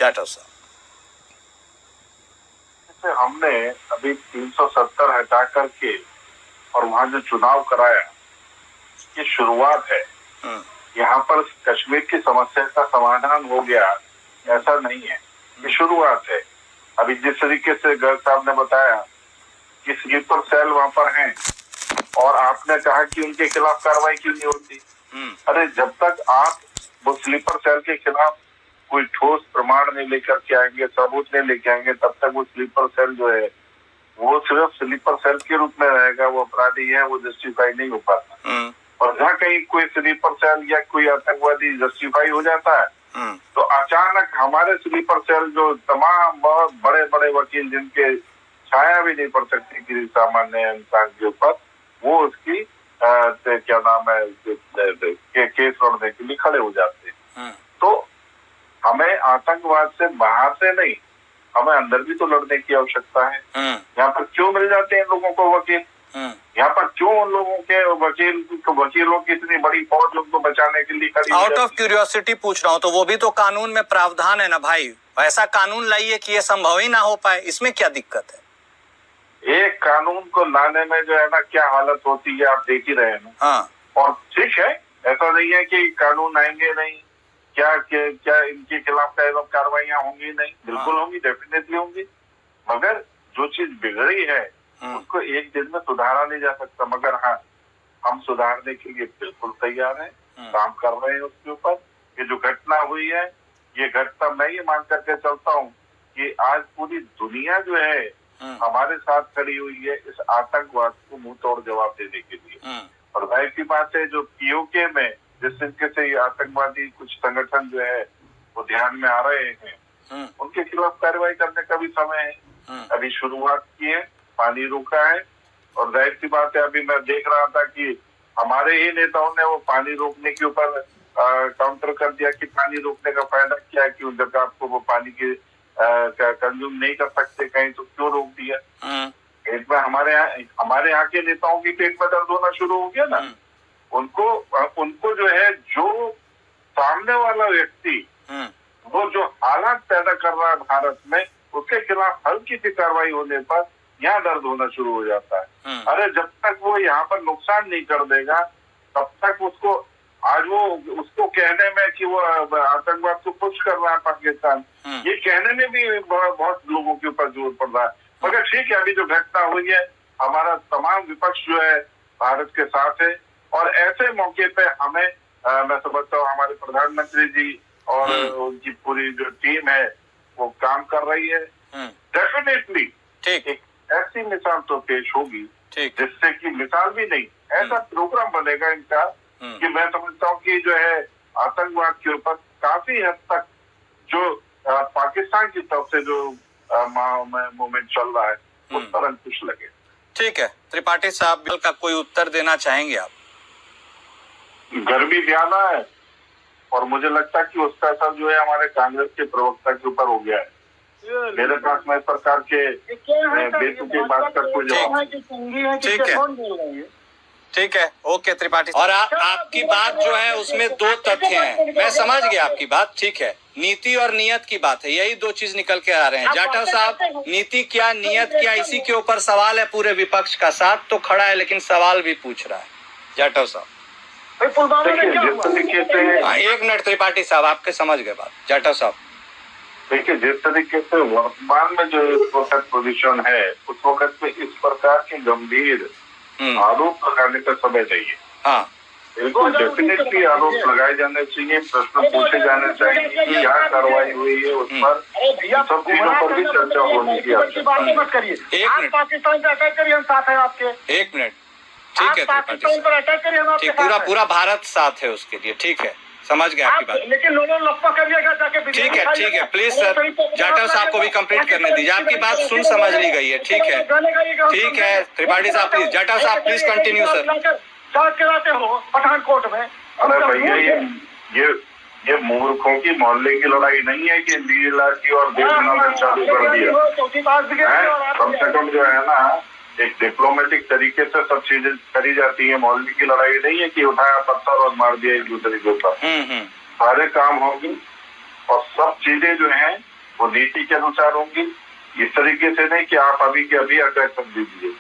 जाटव साहब, हमने अभी 370 हटा करके और वहाँ जो चुनाव कराया, ये शुरुआत है। यहाँ पर कश्मीर की समस्या का समाधान हो गया ऐसा नहीं है, ये शुरुआत है। अभी जिस तरीके से गर्ग साहब ने बताया कि स्लीपर सेल वहाँ पर हैं और आपने कहा कि उनके खिलाफ कार्रवाई क्यों नहीं होती। अरे जब तक आप वो स्लीपर सेल के खिलाफ कोई ठोस प्रमाण नहीं लेकर के आएंगे, सबूत नहीं लेके आएंगे, तब तक वो स्लीपर सेल जो है वो सिर्फ स्लीपर सेल के रूप में रहेगा, वो अपराधी है, वो जस्टिफाई नहीं हो पाता। और जहाँ कहीं कोई स्लीपर सेल या कोई आतंकवादी जस्टिफाई हो जाता है तो अचानक हमारे स्लीपर सेल जो तमाम बहुत बड़े बड़े वकील जिनके छाया भी नहीं पड़ सकती किसी सामान्य इंसान के ऊपर, वो उसकी क्या नाम है केस लड़ने के लिए खड़े हो जाते हैं। तो हमें आतंकवाद से बाहर से नहीं, हमें अंदर भी तो लड़ने की आवश्यकता है। यहाँ पर क्यों मिल जाते हैं लोगों को वकील, यहाँ पर क्यों उन लोगों के वकीलों की इतनी बड़ी फौज उनको बचाने के लिए खड़ी? आउट ऑफ क्यूरियोसिटी पूछ रहा हूँ, तो वो भी तो कानून में प्रावधान है ना भाई, ऐसा कानून लाइए कि ये संभव ही ना हो पाए, इसमें क्या दिक्कत है? एक कानून को लाने में जो है ना क्या हालत होती है आप देख ही रहे हैं। हाँ। और ठीक है, ऐसा नहीं है कि कानून आएंगे नहीं, क्या इनके खिलाफ कार्रवाइयां होंगी नहीं, बिल्कुल होंगी, डेफिनेटली होंगी, मगर जो चीज बिगड़ी है उसको एक दिन में सुधारा नहीं जा सकता। मगर हाँ, हम सुधारने के लिए बिल्कुल तैयार हैं, काम कर रहे हैं उसके ऊपर। ये जो घटना हुई है, ये घटना मैं ये मान करके चलता हूँ कि आज पूरी दुनिया जो है हमारे साथ खड़ी हुई है इस आतंकवाद को मुंह तोड़ जवाब देने के लिए। और जाहिर सी बात है, जो पीओके में जिस तरीके से ये आतंकवादी कुछ संगठन जो है वो ध्यान में आ रहे हैं, उनके खिलाफ कार्रवाई करने का भी समय है। अभी शुरुआत की है, पानी रोका है, और जाहिर सी बात है अभी मैं देख रहा था कि हमारे ही नेताओं ने वो पानी रोकने के ऊपर काउंटर कर दिया कि पानी रोकने का फायदा क्या है, कि उन जगह आपको वो पानी की कंज्यूम नहीं कर सकते कहीं, तो क्यों रोक दिया। एक बार हमारे यहाँ के नेताओं की पेट में दर्द होना शुरू हो गया ना, उनको जो है, जो सामने वाला व्यक्ति वो जो हालात पैदा कर रहा है भारत में, उसके खिलाफ हल्की सी कार्रवाई होने पर यहाँ दर्द होना शुरू हो जाता है। अरे जब तक वो यहाँ पर नुकसान नहीं कर देगा तब तक उसको, आज वो उसको कहने में कि वो आतंकवाद को पुश कर रहा है पाकिस्तान, ये कहने में भी बहुत लोगों के ऊपर जोर पड़ रहा है। मगर ठीक है, अभी जो घटना हुई है, हमारा तमाम विपक्ष जो है भारत के साथ है, और ऐसे मौके पे हमें मैं समझता हूँ हमारे प्रधानमंत्री जी और उनकी पूरी जो टीम है वो काम कर रही है। डेफिनेटली एक ऐसी मिसाल तो पेश होगी जिससे कि मिसाल भी नहीं, ऐसा प्रोग्राम बनेगा इनका कि मैं समझता हूँ कि जो है आतंकवाद के ऊपर काफी हद तक जो पाकिस्तान की तरफ से जो मूवमेंट चल रहा है उस पर अंकुश लगे। ठीक है त्रिपाठी साहब, बिल का कोई उत्तर देना चाहेंगे आप? गर्मी ज्यादा है और मुझे लगता है कि उसका असर जो है हमारे कांग्रेस के प्रवक्ता के ऊपर हो गया है। मेरे पास में सरकार के बेतुकी बात का कोई जवाब नहीं। ठीक है, ओके त्रिपाठी। और आपकी बात जो है उसमें दो तथ्य हैं, मैं समझ गया आपकी बात, ठीक है। नीति और नियत की बात है, यही दो चीज निकल के आ रहे हैं। जाटव साहब, नीति क्या नियत क्या, इसी के ऊपर सवाल है पूरे विपक्ष का। साथ तो खड़ा है लेकिन सवाल भी पूछ रहा है जाटव साहब। एक मिनट त्रिपाठी साहब, आपके समझ गए बात। जाटव साहब देखिए, जिस तरीके से वर्तमान में जो इस वक्त पोजीशन है, उस वक्त में इस प्रकार के गंभीर आरोप लगाने का समय नहीं है। हाँ बिल्कुल डेफिनेटली आरोप लगाए जाने चाहिए, प्रश्न पूछे जाने चाहिए, क्या कार्रवाई हुई है उस पर, सब चीजों पर भी चर्चा होनी की आवश्यकता है। एक मिनट, पाकिस्तान पे अटैक करिए, हम साथ हैं आपके। एक मिनट, ठीक है त्रिपाठी साहब, ठीक, पूरा भारत साथ है उसके लिए, ठीक है, समझ गए आपकी बात। लेकिन लोगों लपा करिएगा जाके। ठीक है, प्लीज सर, जाटव साहब को भी कंप्लीट करने दीजिए, आपकी बात सुन समझ ली गई है। ठीक है त्रिपाठी साहब प्लीज, जाटव साहब प्लीज कंटिन्यू सर। कराते हो पठानकोट में। अरे भैया, ये मूर्खों की मोहल्ले की लड़ाई नहीं है कि लीला की और देश चालू कर दिया। कम से कम जो है ना, एक डिप्लोमेटिक तरीके से सब चीजें करी जाती है। मोहल्ले की लड़ाई नहीं है कि उठाया पत्थर और मार दिया एक दूसरे के ऊपर। सारे काम होंगे और सब चीजें जो हैं वो नीति के अनुसार होंगी। इस तरीके से नहीं कि आप अभी के अभी अटैक कर दीजिए।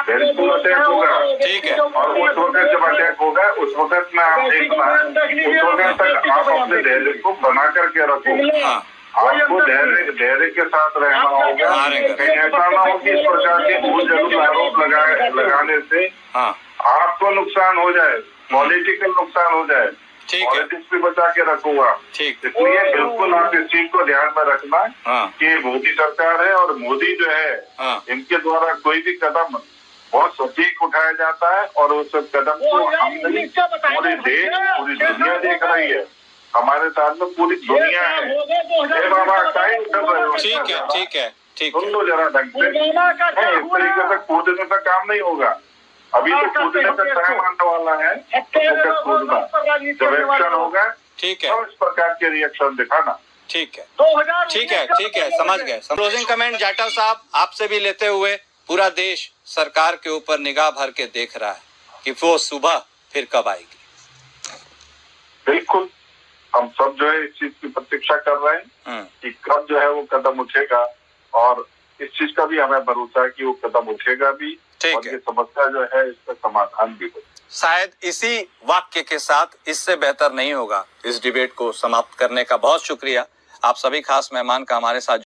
बिल्कुल अटैक होगा। ठीक है। और उस वक्त जब अटैक होगा उस वक्त में आप देखना, उस वक्त तक आप अपने धैर्य को बना करके रखो। हाँ आपको धैर्य के साथ रहना होगा। कहीं ऐसा ना हो कि इस प्रकार के भूल जरूर आरोप लगाने से हाँ आपको नुकसान हो जाए, पॉलिटिकल नुकसान हो जाए। ठीक है। पॉलिटिक्स भी बचा के रखूंगा। ठीक। इसलिए बिल्कुल आप इस चीज को ध्यान में रखना हाँ कि मोदी सरकार है और मोदी जो है हाँ इनके द्वारा कोई भी कदम बहुत सटीक उठाया जाता है और उस कदम को हम नहीं, पूरे देश पूरी दुनिया देख रही है। हमारे साथ में पूरी दुनिया है। बाबा टाइम कर रहे हो। ठीक है ठीक है ठीक सुन है। लो जरा ढंग से। इस तरीके से कूदने से काम नहीं होगा। अभी तो कूदने से टाइम आने वाला है, तो कूदना जब एक्शन होगा ठीक है तो इस प्रकार के रिएक्शन दिखाना। ठीक है ठीक है ठीक है, समझ गए। क्लोजिंग कमेंट जाटव साहब आपसे भी लेते हुए, पूरा देश सरकार के ऊपर निगाह भर के देख रहा है कि वो सुबह फिर कब आएगी। बिल्कुल, हम सब जो है इस चीज की प्रतीक्षा कर रहे हैं कि कब जो है वो कदम उठेगा, और इस चीज का भी हमें भरोसा है कि वो कदम उठेगा भी और ये समस्या जो है इसका समाधान भी होगा। शायद इसी वाक्य के साथ इससे बेहतर नहीं होगा इस डिबेट को समाप्त करने का। बहुत शुक्रिया आप सभी खास मेहमान का हमारे साथ